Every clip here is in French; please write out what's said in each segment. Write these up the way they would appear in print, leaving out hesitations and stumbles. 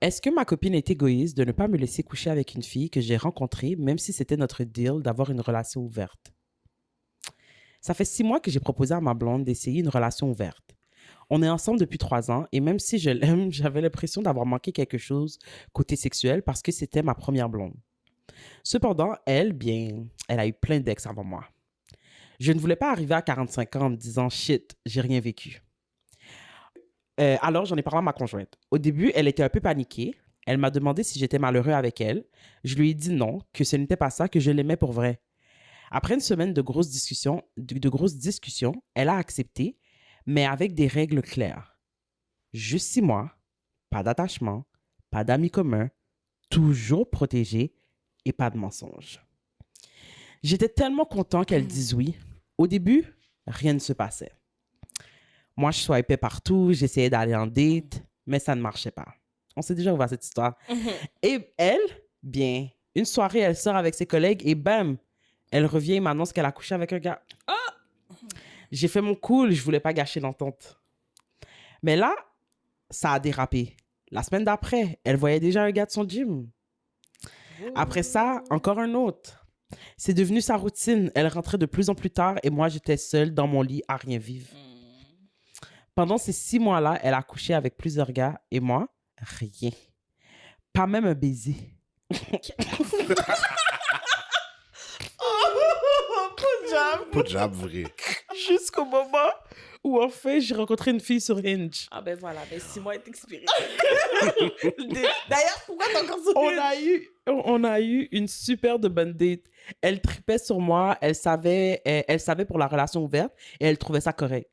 Est-ce que ma copine est égoïste de ne pas me laisser coucher avec une fille que j'ai rencontrée, même si c'était notre deal d'avoir une relation ouverte? Ça fait 6 mois que j'ai proposé à ma blonde d'essayer une relation ouverte. On est ensemble depuis 3 ans et même si je l'aime, j'avais l'impression d'avoir manqué quelque chose côté sexuel parce que c'était ma première blonde. Cependant, elle, bien, elle a eu plein d'ex avant moi. Je ne voulais pas arriver à 45 ans en me disant shit, j'ai rien vécu. Alors, j'en ai parlé à ma conjointe. Au début, elle était un peu paniquée. Elle m'a demandé si j'étais malheureux avec elle. Je lui ai dit non, que ce n'était pas ça, que je l'aimais pour vrai. Après une semaine de grosses discussions, elle a accepté, mais avec des règles claires. Juste 6 mois, pas d'attachement, pas d'amis communs, toujours protégé et pas de mensonges. J'étais tellement content qu'elle dise oui. Au début, rien ne se passait. Moi, je swipais partout, j'essayais d'aller en date, mais ça ne marchait pas. On s'est déjà ouvert cette histoire. Et elle, bien, une soirée, elle sort avec ses collègues et bam, elle revient et m'annonce qu'elle a couché avec un gars. J'ai fait mon cool, je voulais pas gâcher l'entente. Mais là, ça a dérapé. La semaine d'après, elle voyait déjà un gars de son gym. Après ça, encore un autre. C'est devenu sa routine. Elle rentrait de plus en plus tard et moi, j'étais seule dans mon lit à rien vivre. Pendant ces 6 mois-là, elle a couché avec plusieurs gars et moi, rien. Pas même un baiser. Pas de job vrai. Jusqu'au moment où, enfin, j'ai rencontré une fille sur Hinge. Ah ben voilà, ben 6 mois est expiré. D'ailleurs, pourquoi t'es encore sur On a eu une super de bonne date. Elle tripait sur moi, elle savait pour la relation ouverte et elle trouvait ça correct.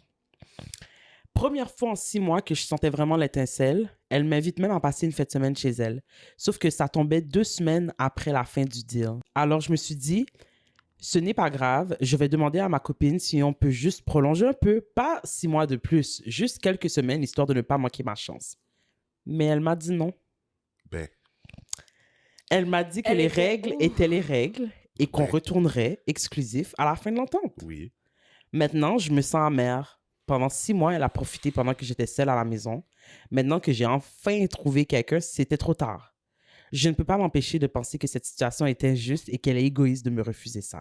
Première fois en 6 mois que je sentais vraiment l'étincelle, elle m'invite même à passer une fête de semaine chez elle. Sauf que ça tombait 2 semaines après la fin du deal. Alors je me suis dit, ce n'est pas grave, je vais demander à ma copine si on peut juste prolonger un peu, pas 6 mois de plus, juste quelques semaines, histoire de ne pas manquer ma chance. Mais elle m'a dit non. Ben, Elle m'a dit que Elle les était règles où? étaient les règles et qu'on Ben. retournerait exclusif à la fin de l'entente. oui. Maintenant, je me sens amère. Pendant 6 mois, elle a profité pendant que j'étais seule à la maison. Maintenant que j'ai enfin trouvé quelqu'un, c'était trop tard. Je ne peux pas m'empêcher de penser que cette situation est injuste et qu'elle est égoïste de me refuser ça.